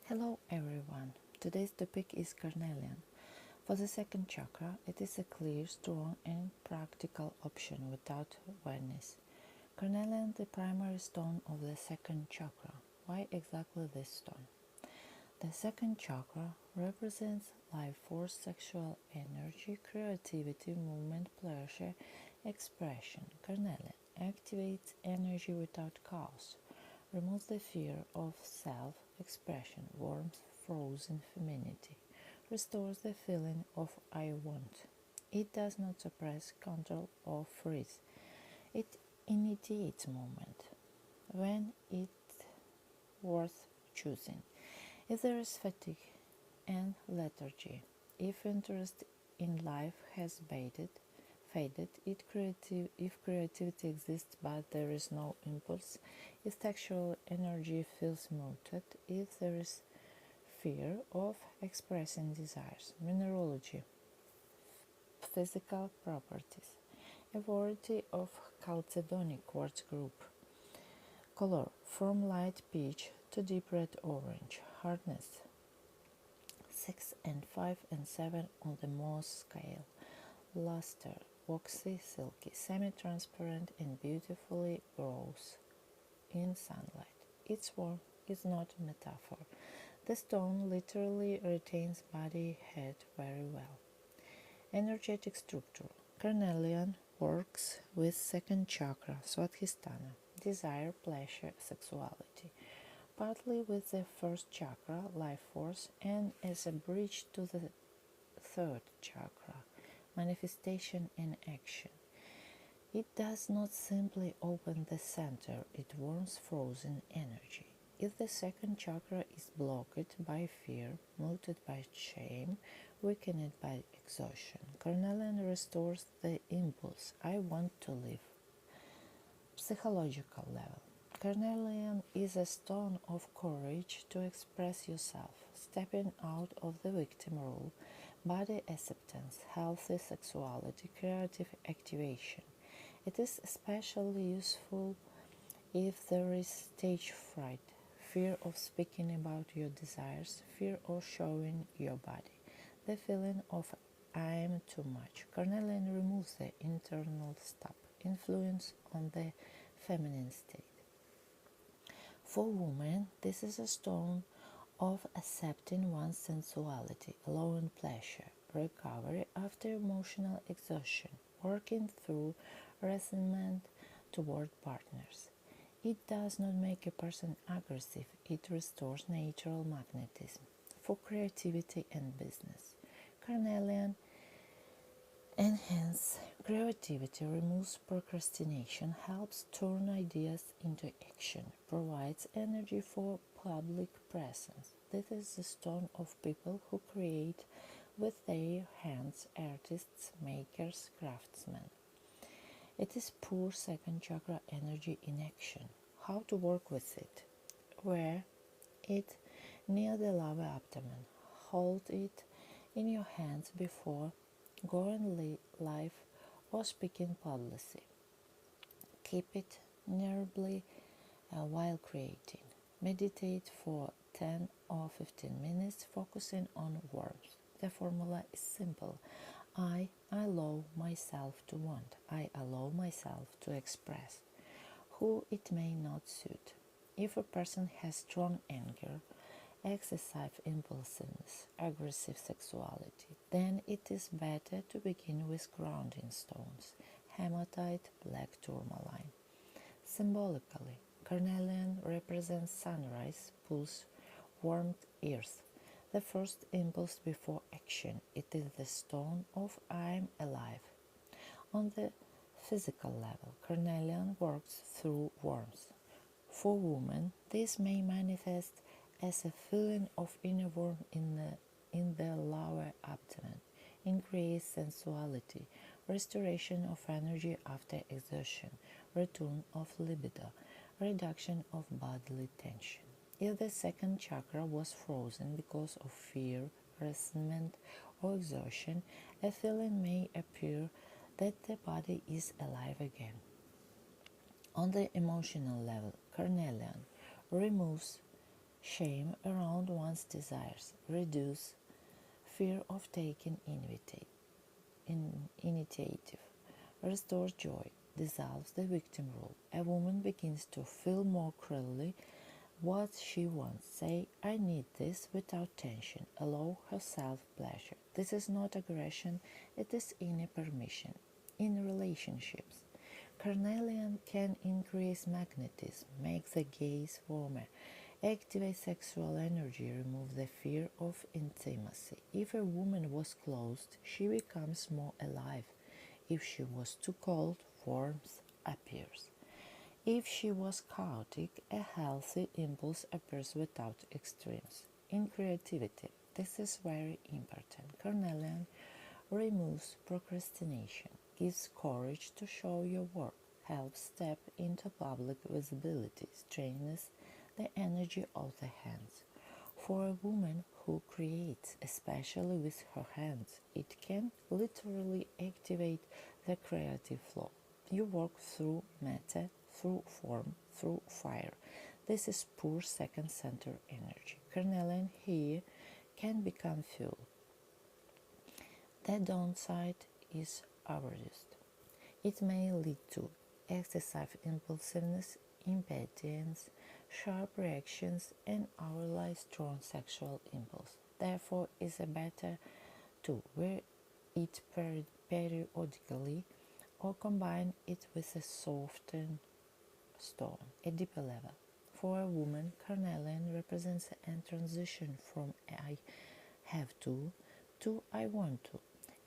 Hello everyone. Today's topic is Carnelian. For the second chakra, it is a clear, strong, and practical option without awareness. Carnelian, the primary stone of the second chakra. Why exactly this stone? The second chakra represents life force, sexual energy, creativity, movement, pleasure, expression. Carnelian activates energy without cause, removes the fear of self-expression, warmth, frozen femininity, restores the feeling of I want. It does not suppress, control, or freeze. It initiates movement when it's worth choosing. If there is fatigue and lethargy, if interest in life has faded, if creativity exists but there is no impulse, if sexual energy feels muted, if there is fear of expressing desires. Mineralogy, physical properties, a variety of chalcedonic quartz group. Color, from light peach to deep red orange. Hardness, 6 and 5 and 7 on the Mohs scale. Luster, waxy, silky, semi-transparent and beautifully grows in sunlight. Its warmth is not a metaphor. The stone literally retains body head very well. Energetic structure. Carnelian works with second chakra, Swadhisthana, desire, pleasure, sexuality, partly with the first chakra, life force, and as a bridge to the third chakra, manifestation and action. It does not simply open the center, it warms frozen energy. If the second chakra is blocked by fear, muted by shame, weakened by exhaustion, Carnelian restores the impulse, I want to live. Psychological level. Carnelian is a stone of courage to express yourself, stepping out of the victim role, body acceptance, healthy sexuality, creative activation. It is especially useful if there is stage fright, fear of speaking about your desires, fear of showing your body, the feeling of I am too much. Carnelian removes the internal stop, influence on the feminine state. For women, this is a stone of accepting one's sensuality, allowing pleasure, recovery after emotional exhaustion, working through resentment toward partners. It does not make a person aggressive, it restores natural magnetism. For creativity and business, Carnelian enhances creativity, removes procrastination, helps turn ideas into action, provides energy for public presence. This is the stone of people who create with their hands, artists, makers, craftsmen. It is pure second chakra energy in action. How to work with it? Wear it near the lower abdomen. Hold it in your hands before going live or speaking publicly. Keep it nearby while creating. Meditate for 10 or 15 minutes, focusing on warmth. The formula is simple. I allow myself to want. I allow myself to express. Who it may not suit. If a person has strong anger, excessive impulsiveness, aggressive sexuality, then it is better to begin with grounding stones, hematite, black tourmaline. Symbolically, Carnelian represents sunrise, pulse, warmth, earth. The first impulse before action. It is the stone of I am alive. On the physical level, Carnelian works through warmth. For women, this may manifest as a feeling of inner warmth in the lower abdomen, increased sensuality, restoration of energy after exertion, return of libido, reduction of bodily tension. If the second chakra was frozen because of fear, resentment, or exhaustion, a feeling may appear that the body is alive again. On the emotional level, Carnelian removes shame around one's desires, reduce fear of taking initiative, restores joy, dissolves the victim role. A woman begins to feel more clearly what she wants. Say, I need this without tension. Allow herself pleasure. This is not aggression, it is inner permission. In relationships, Carnelian can increase magnetism, make the gaze warmer, activate sexual energy, remove the fear of intimacy. If a woman was closed, she becomes more alive. If she was too cold, warmth appears. If she was chaotic, a healthy impulse appears without extremes. In creativity, this is very important. Carnelian removes procrastination, gives courage to show your work, helps step into public visibility, strengthens the energy of the hands. For a woman who creates, especially with her hands, it can literally activate the creative flow. You work through matter, through form, through fire. This is pure second center energy. Carnelian here can become fuel. The downside is overused. It may lead to excessive impulsiveness, impatience, sharp reactions, and overly strong sexual impulse. Therefore, it's better to wear it periodically or combine it with a softened stone, a deeper level. For a woman, Carnelian represents a transition from I have to I want to,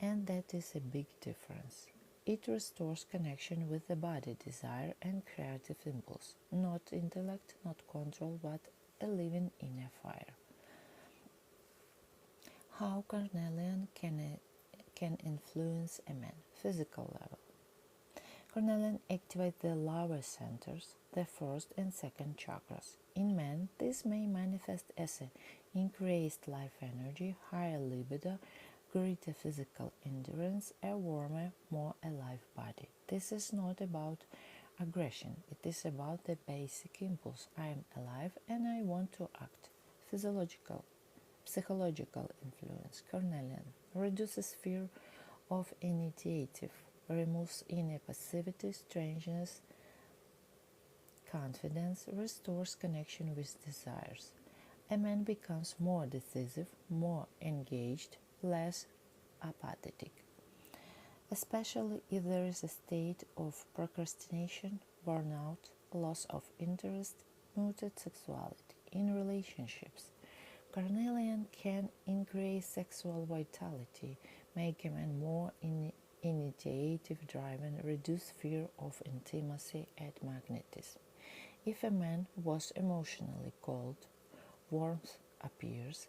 and that is a big difference. It restores connection with the body, desire, and creative impulse, not intellect, not control, but a living inner fire. How Carnelian can influence a man, physical level. Carnelian activates the lower centers, the first and second chakras. In men, this may manifest as an increased life energy, higher libido, greater physical endurance, a warmer, more alive body. This is not about aggression, it is about the basic impulse. I am alive and I want to act. Psychological influence. Carnelian reduces fear of initiative, removes inner passivity, strangeness, confidence, restores connection with desires. A man becomes more decisive, more engaged, less apathetic, especially if there is a state of procrastination, burnout, loss of interest, muted sexuality. In relationships, Carnelian can increase sexual vitality, make a man more initiative driven, reduce fear of intimacy and magnetism. If a man was emotionally cold, warmth appears.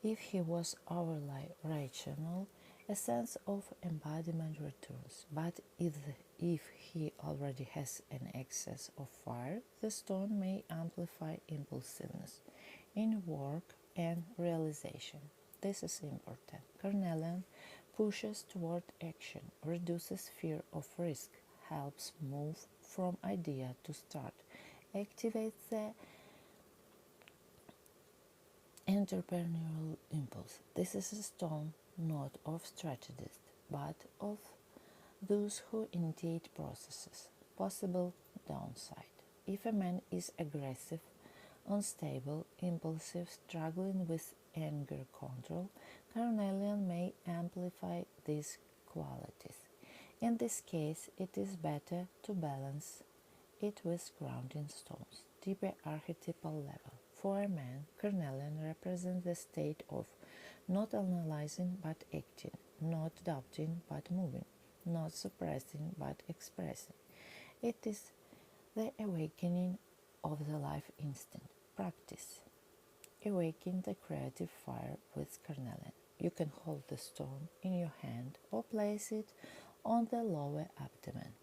If he was overly rational, a sense of embodiment returns. But if he already has an excess of fire, the stone may amplify impulsiveness in work and realization. This is important. Carnelian pushes toward action, reduces fear of risk, helps move from idea to start, activates the entrepreneurial impulse. This is a stone not of strategists, but of those who initiate processes. Possible downside. If a man is aggressive, unstable, impulsive, struggling with anger control, Carnelian may amplify these qualities. In this case, it is better to balance it with grounding stones, deeper archetypal level. For a man, Carnelian represents the state of not analyzing but acting, not doubting but moving, not suppressing but expressing. It is the awakening of the life instinct. Practice. Awaken the creative fire with Carnelian. You can hold the stone in your hand or place it on the lower abdomen.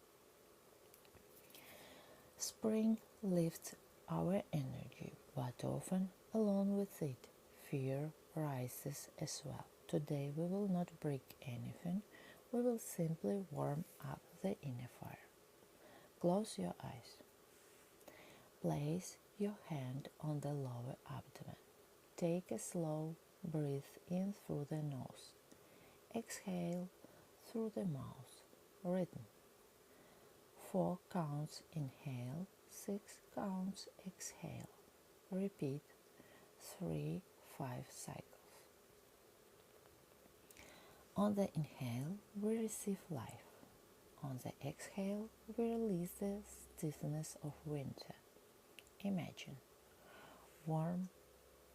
Spring lifts our energy, but often, along with it, fear rises as well. Today we will not break anything, we will simply warm up the inner fire. Close your eyes. Place your hand on the lower abdomen. Take a slow breath in through the nose. Exhale through the mouth. Rhythm. 4 counts inhale, 6 counts exhale. Repeat 3-5 cycles. On the inhale, we receive life. On the exhale, we release the stiffness of winter. Imagine warm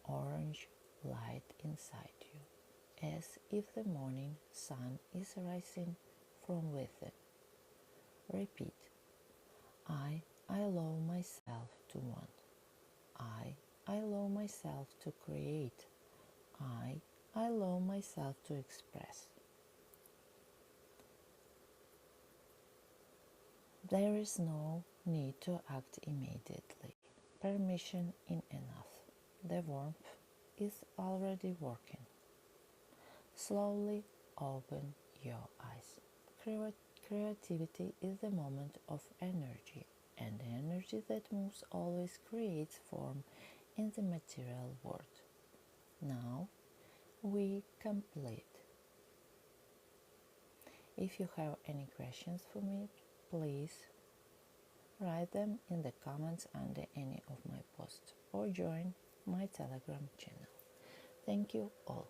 orange light inside you, as if the morning sun is rising from within. Repeat. I allow myself to want. I allow myself to create. I allow myself to express. There is no need to act immediately. Permission is enough. The warmth is already working. Slowly open your eyes. Creativity is the moment of energy, and the energy that moves always creates form in the material world. Now we complete. If you have any questions for me, please write them in the comments under any of my posts or join my Telegram channel. Thank you all.